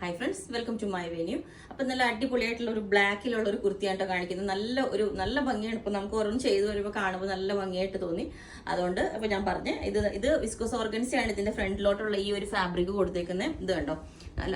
Hi friends, welcome to my venue. അപ്പം നല്ല അടിപൊളിയായിട്ടുള്ള ഒരു ബ്ലാക്കിലുള്ള ഒരു കുർത്തിയായിട്ടോ കാണിക്കുന്നത്. നല്ല ഭംഗിയാണ്. ഇപ്പം നമുക്ക് ഓരോന്നും ചെയ്തു വരുമ്പോൾ കാണുമ്പോൾ നല്ല ഭംഗിയായിട്ട് തോന്നി. അതുകൊണ്ട് അപ്പം ഞാൻ പറഞ്ഞ് ഇത് വിസ്കോസ് ഓർഗൻസിയാണ് ഇതിന്റെ ഫ്രണ്ടിലോട്ടുള്ള ഈ ഒരു ഫാബ്രിക് കൊടുത്തേക്കുന്നത്. ഇത് കണ്ടോ,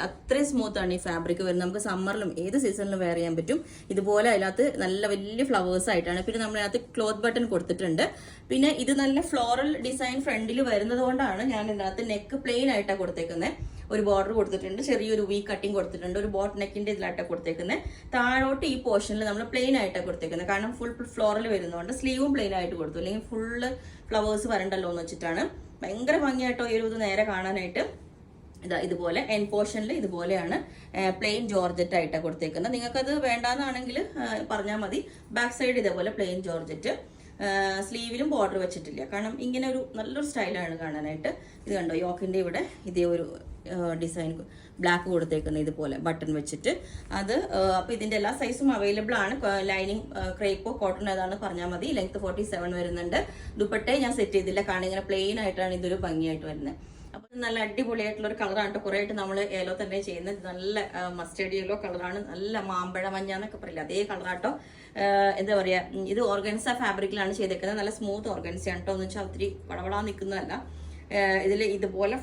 അത്രയും സ്മൂത്ത് ആണ് ഈ ഫാബ്രിക് വരുന്നത്. നമുക്ക് സമ്മറിലും ഏത് സീസണിലും വെയർ ചെയ്യാൻ പറ്റും. ഇതുപോലെ അതിനകത്ത് നല്ല വലിയ ഫ്ലവേഴ്സ് ആയിട്ടാണ്. പിന്നെ നമ്മളതിനകത്ത് ക്ലോത്ത് ബട്ടൺ കൊടുത്തിട്ടുണ്ട്. പിന്നെ ഇത് നല്ല ഫ്ലോറൽ ഡിസൈൻ ഫ്രണ്ടിൽ വരുന്നത് കൊണ്ടാണ് ഞാൻ ഇതിനകത്ത് നെക്ക് പ്ലെയിൻ ആയിട്ടാണ് കൊടുത്തേക്കുന്നത്. ഒരു ബോർഡർ കൊടുത്തിട്ടുണ്ട്, ചെറിയൊരു വി കട്ടിങ് കൊടുത്തിട്ടുണ്ട്, ഒരു ബോട്ട് നെക്കിന്റെ ഇതിലായിട്ടാണ് കൊടുത്തേക്കുന്നത്. താഴോട്ട് ഈ പോർഷനിൽ നമ്മൾ പ്ലെയിൻ ആയിട്ടാണ് കൊടുത്തേക്കുന്നത്. കാരണം ഫുൾ ഫ്ലോറൽ വരുന്നതുകൊണ്ട് സ്ലീവും പ്ലെയിൻ ആയിട്ട് കൊടുത്തു, അല്ലെങ്കിൽ ഫുള്ള് ഫ്ലവേഴ്സ് വരണ്ടല്ലോ എന്ന് വെച്ചിട്ടാണ്. ഭയങ്കര ഭംഗിയായിട്ടോ ഈ ഒരു ഇത് നേരെ കാണാനായിട്ട്. ഇതുപോലെ എൻ പോർഷനിൽ ഇതുപോലെയാണ് പ്ലെയിൻ ജോർജറ്റ് ആയിട്ടാണ് കൊടുത്തേക്കുന്നത്. നിങ്ങൾക്കത് വേണ്ടാന്നാണെങ്കിൽ പറഞ്ഞാൽ മതി. ബാക്ക് സൈഡ് ഇതേപോലെ പ്ലെയിൻ ജോർജറ്റ്, സ്ലീവിലും ബോർഡർ വെച്ചിട്ടില്ല. കാരണം ഇങ്ങനെ ഒരു നല്ലൊരു സ്റ്റൈലാണ് കാണാനായിട്ട്. ഇത് കണ്ടോ, യോക്കിന്റെ ഇവിടെ ഇതേ ഒരു ഡിസൈൻ ബ്ലാക്ക് കൊടുത്തേക്കുന്നത് ഇതുപോലെ ബട്ടൺ വെച്ചിട്ട്. അപ്പൊ ഇതിന്റെ എല്ലാ സൈസും അവൈലബിൾ ആണ്. ലൈനിങ് ക്രേപ്പോ കോട്ടൺ ഏതാണെന്ന് പറഞ്ഞാൽ മതി. ലെങ്ത് 47 വരുന്നുണ്ട്. ദുപ്പട്ടെ ഞാൻ സെറ്റ് ചെയ്തില്ല, കാരണം ഇങ്ങനെ പ്ലെയിൻ ആയിട്ടാണ് ഇതൊരു ഭംഗിയായിട്ട് വരുന്നത്. അപ്പൊ നല്ല അടിപൊളിയായിട്ടുള്ള ഒരു കളറാണ്. കുറെ ആയിട്ട് നമ്മൾ യെല്ലോ തന്നെ ചെയ്യുന്നത്. നല്ല മസ്റ്റേർഡ് യെല്ലോ കളറാണ്. നല്ല മാമ്പഴ മഞ്ഞ എന്നൊക്കെ പറയില്ല, അതേ കളറാട്ടോ. എന്താ പറയാ, ഇത് ഓർഗൻസ ഫാബ്രിക്കിലാണ് ചെയ്തേക്കുന്നത്. നല്ല സ്മൂത്ത് ഓർഗൻസ ആണ് കേട്ടോ. എന്ന് വെച്ചാൽ ഒത്തിരി പടപടാ നിൽക്കുന്നതല്ല. ഇതിൽ ഇതുപോലെ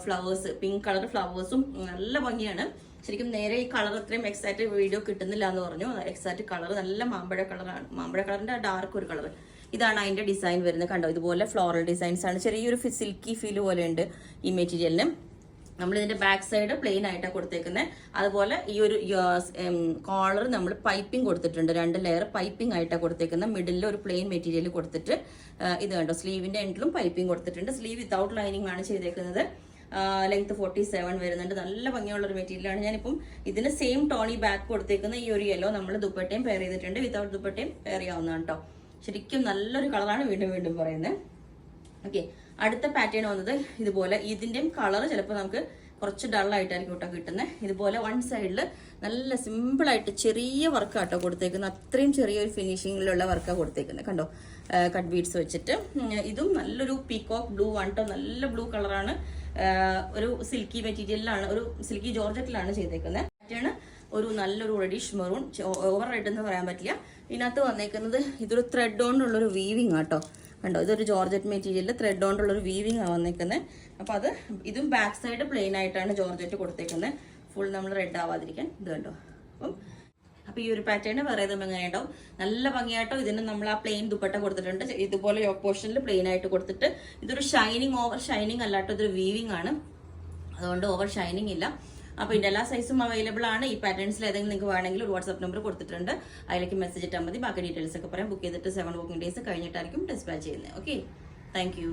ഫ്ലവേഴ്സ്, പിങ്ക് കളർ ഫ്ലവേഴ്സും നല്ല ഭംഗിയാണ്. ശരിക്കും നേരെ ഈ കളർ അത്രയും എക്സാക്ട് വീഡിയോ കിട്ടുന്നില്ല എന്ന് പറഞ്ഞു. എക്സാക്ട് കളർ നല്ല മാമ്പഴ കളറാണ്. മാമ്പഴ കളറിന്റെ ഡാർക്ക് ഒരു കളർ. ഇതാണ് അതിന്റെ ഡിസൈൻ വരുന്നത്. കണ്ടോ, ഇതുപോലെ ഫ്ലോറൽ ഡിസൈൻസ് ആണ്. ചെറിയൊരു സിൽക്കി ഫീൽ പോലെ ഉണ്ട് ഈ മെറ്റീരിയലിന്. നമ്മൾ ഇതിന്റെ ബാക്ക് സൈഡ് പ്ലെയിൻ ആയിട്ടാണ് കൊടുത്തേക്കുന്നത്. അതുപോലെ ഈ ഒരു കോളർ നമ്മൾ പൈപ്പിംഗ് കൊടുത്തിട്ടുണ്ട്. 2 ലെയർ പൈപ്പിംഗ് ആയിട്ടാണ് കൊടുത്തേക്കുന്നത്. മിഡിലിൽ ഒരു പ്ലെയിൻ മെറ്റീരിയൽ കൊടുത്തിട്ട് ഇത് കണ്ടോ, സ്ലീവിന്റെ എൻഡിലും പൈപ്പിംഗ് കൊടുത്തിട്ടുണ്ട്. സ്ലീവ് വിത്തൗട്ട് ലൈനിങ് ആണ് ചെയ്തേക്കുന്നത്. ലെങ്ത് 47 വരുന്നുണ്ട്. നല്ല ഭംഗിയുള്ള ഒരു മെറ്റീരിയലാണ്. ഞാനിപ്പം ഇതിന് സെയിം ടോണി ബാക്ക് കൊടുത്തേക്കുന്ന ഈ ഒരു യെല്ലോ നമ്മൾ ദുപ്പട്ടയും പെയർ ചെയ്തിട്ടുണ്ട്. വിത്തൗട്ട് ദുപ്പട്ടയും പെയർ ചെയ്യാവുന്നതാണ് കേട്ടോ. ശരിക്കും നല്ലൊരു കളറാണ്, വീണ്ടും വീണ്ടും പറയുന്നത്. ഓക്കെ, അടുത്ത പാറ്റേൺ വന്നത് ഇതുപോലെ. ഇതിന്റെയും കളർ ചിലപ്പോൾ നമുക്ക് കുറച്ച് ഡൾ ആയിട്ടായിരിക്കും കേട്ടോ കിട്ടുന്നത്. ഇതുപോലെ വൺ സൈഡിൽ നല്ല സിമ്പിൾ ആയിട്ട് ചെറിയ വർക്ക് ആട്ടോ കൊടുത്തേക്കുന്നത്. അത്രയും ചെറിയൊരു ഫിനിഷിങ്ങിലുള്ള വർക്കാണ് കൊടുത്തേക്കുന്നത്. കണ്ടോ, കട്ട് ബീഡ്സ് വെച്ചിട്ട്. ഇതും നല്ലൊരു പീകോക്ക് ബ്ലൂ ആണ് കേട്ടോ. നല്ല ബ്ലൂ കളറാണ്. ഒരു സിൽക്കി മെറ്റീരിയലിലാണ്, ഒരു സിൽക്കി ജോർജറ്റിലാണ് ചെയ്തേക്കുന്നത്. പാറ്റേൺ ഒരു നല്ലൊരു റെഡിഷ് മെറൂൺ, ഓവർ റെഡ് എന്ന് പറയാൻ പറ്റില്ല. ഇതിനകത്ത് വന്നേക്കുന്നത് ഇതൊരു ത്രെഡ് കൊണ്ടുള്ളൊരു വീവിങ് ആട്ടോ. കണ്ടോ, ഇതൊരു ജോർജറ്റ് മെറ്റീരിയലിൽ ത്രെഡ് കൊണ്ടുള്ളൊരു വീവിങ് ആണ് വന്നേക്കുന്നത്. അപ്പൊ ഇതും ബാക്ക് സൈഡ് പ്ലെയിൻ ആയിട്ടാണ് ജോർജറ്റ് കൊടുത്തേക്കുന്നത്. ഫുൾ നമ്മൾ റെഡ് ആവാതിരിക്കാൻ. ഇത് കണ്ടോ. അപ്പൊ ഈ ഒരു പാറ്റേൺ വേറെ ഏതും എങ്ങനെയുണ്ടാവും, നല്ല ഭംഗിയായിട്ടോ. ഇതിന് നമ്മൾ ആ പ്ലെയിൻ ദുപ്പട്ട കൊടുത്തിട്ടുണ്ട്. ഇതുപോലെ യോക്ക് പോർഷനിൽ പ്ലെയിൻ ആയിട്ട് കൊടുത്തിട്ട്. ഇതൊരു ഷൈനിങ്, ഓവർ ഷൈനിങ് അല്ലാട്ടോ, ഇതൊരു വീവിങ് ആണ്. അതുകൊണ്ട് ഓവർ ഷൈനിങ് ഇല്ല. അപ്പൊ ഇതിന്റെ എല്ലാ സൈസും അവൈലബിൾ ആണ്. ഈ പാറ്റേൺസിൽ ഏതെങ്കിലും നിങ്ങൾക്ക് വേണമെങ്കിൽ ഒരു വാട്സ്ആപ്പ് നമ്പർ കൊടുത്തിട്ടുണ്ട്. അതിലേക്ക് മെസ്സേജ് ഇട്ടാൽ മതി. ബാക്കി ഡീറ്റെയിൽസ് ഒക്കെ പറയാം. ബുക്ക് ചെയ്തിട്ട് 7 വർക്കിംഗ് ഡേയ്സ് കഴിഞ്ഞിട്ടായിരിക്കും ഡിസ്പാച്ച് ചെയ്യുന്നത്. Okay, thank you.